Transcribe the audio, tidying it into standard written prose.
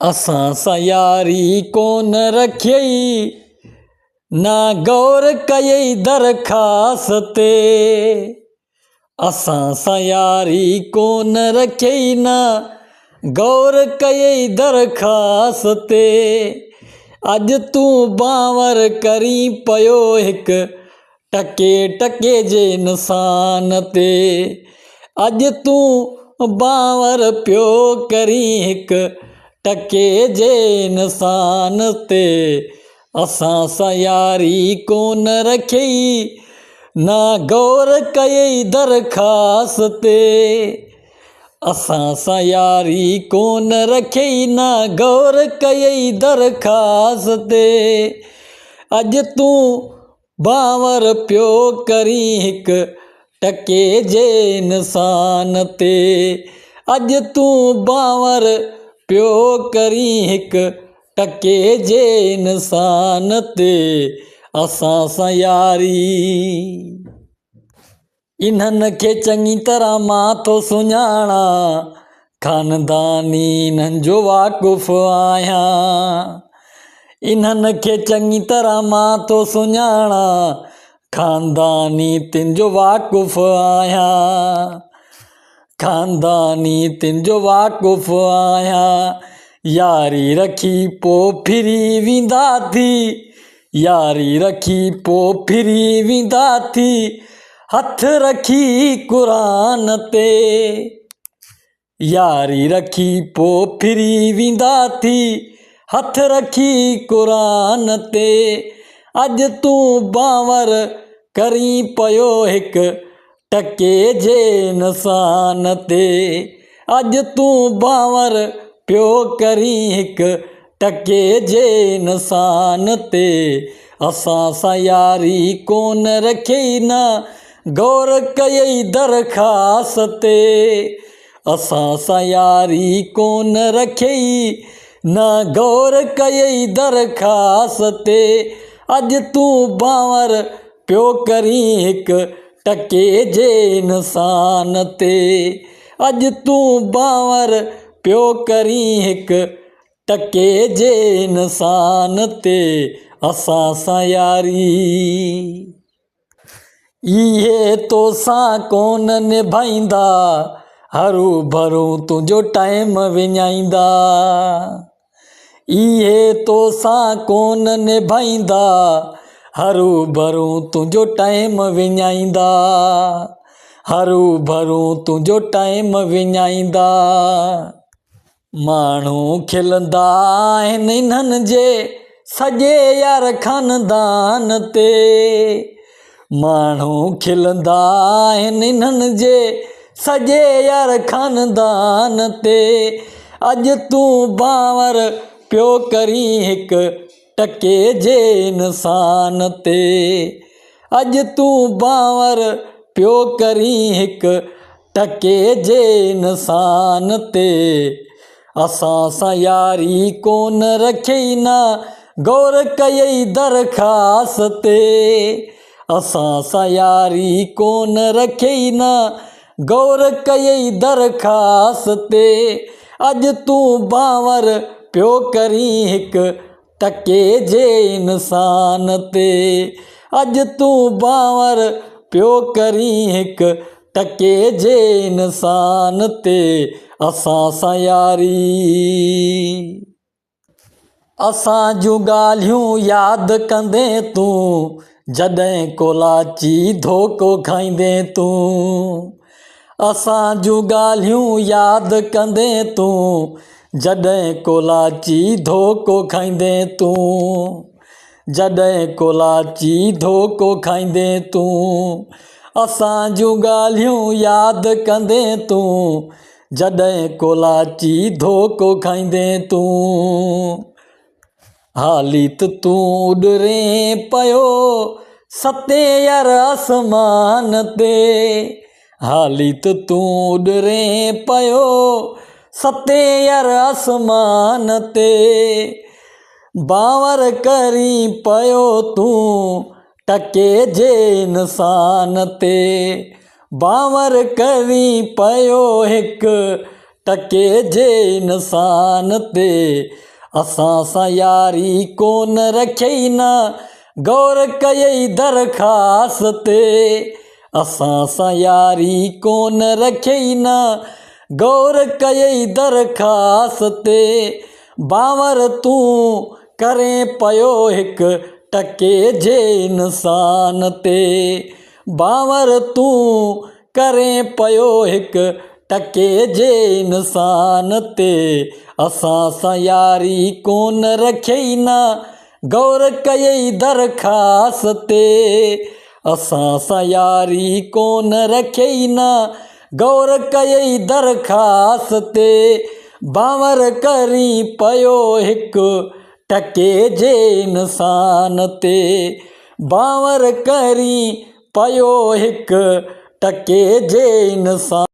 असां सां यारी कोन रखियई, ना गौर कयई दरख़्वास्त ते। असां सां यारी कोन रखियई, ना गौर कयई दरख़्वास्त ते। अॼु तूं बांवर करी पियो हिकु टके टके जे इंसान ते। अॼु तूं बांवर पियो करी हिकु टके जे इंसान ते। असां सां यारी कोन रखियई, ना गौर कयई दरख़्वास्त ते। असां सां यारी कोन रखियई, ना गौर कयई दरख़्वास्त ते। अॼु तूं बांवर पियो करी हिकु टके जे इंसान ते। अॼु तूं बांवर पियो करी हिकु टके जे इंसान ते। असां सां यारी इन्हनि खे चङी तरह मां थो सुञाणा, ख़ानदानी इन्हनि जो वाक़ुफ़ु आहियां। इन्हनि खे चङी तरह मां थो सुञाणा, ख़ानदानी तिन जो वाक़ुफ़ु आहियां। ख़ानदानी तिन जो वाक़ुफ़ु आहियां। यारी रखी पोइ फिरी वेंदा थी, यारी रखी पोइ फिरी वेंदा थी, हथ रखी क़ुरान ते। यारी रखी पोइ फिरी वेंदा थी, हथ रखी क़ुरान ते। अॼु तूं बांवर करी पियो हिकु टके जे इंसान ते। अॼु तूं बांवर पियो करी हिकु टके जे इंसान ते। असां सां यारी कोन रखियई, ना गौर कयई दरख़्वास्त ते। असां सां यारी कोन रखियई, ना गौर कयई दरख़्वास्त ते। अॼु तूं बांवर पियो करी हिकु टके जे इंसान ते। अॼु तूं बांवर पियो करी हिकु टके जे इंसान ते। असां सां यारी इहे तोसां कोन निभाईंदा, हरू भरू तुंहिंजो टाइम विञाईंदा। इहे तोसां कोन निभाईंदा, हरू भरू तुंहिंजो टाइम विञाईंदा। हरू भरू तुंहिंजो टाइम विञाईंदा। माण्हू खिलंदा आहिनि इन्हनि जे सॼे यार ख़ानदान ते। माण्हू खिलंदा आहिनि इन्हनि जे सॼे यार ख़ानदान ते। अॼु तूं बांवर पियो करी हिकु टके जे इंसान ते। अॼु तूं बांवर पियो करी हिकु टके जे इंसान ते। असां सां यारी कोन रखियई, ना गौर कयई दरख़्वास्त ते। असां सां यारी कोन रखियई, ना गौर कयई दरख़्वास्त ते। अॼु तूं बांवर पियो करी हिकु टके जे इंसान ते। अॼु तूं बांवर पियो करी हिकु टके जे इंसान ते। असां सां यारी असां जूं ॻाल्हियूं यादि कंदे तूं, जॾहिं कोलाची धोको खाईंदे तूं। असां जूं ॻाल्हियूं यादि कंदे तूं, जॾहिं कोलाची धोको खाईंदे तूं। जॾहिं कोलाची धोको खाईंदे तूं। असां जूं ॻाल्हियूं यादि कंदे तूं, जॾहिं कोलाची धोको खाईंदे तूं। हाली त तूं उॾरे पियो सते यार आसमान ते। हाली त तूं उॾरे पियो सते यार आसमान ते। बांवर करी पियो तूं टके जे इंसान ते। बांवर करी पियो हिकु टके जे इंसान ते असां सां यारी कोन रखियई न गौर कयई दरख़्वास्त ते असां सां यारी कोन रखियई न गौर कयई दरख़्वास्त ते बांवर तूं करें पियो हिकु टके जे इंसान ते बांवर तूं करें पियो हिकु टके जे इंसान ते असां सां यारी कोन रखियई न गौर कयई दरख़्वास्त ते असां सां यारी कोन रखियई न गौर कयई दरख़्वास्त ते बांवर करी पियो हिकु टके जे इंसान ते बांवर करी पियो हिकु टके जे इंसान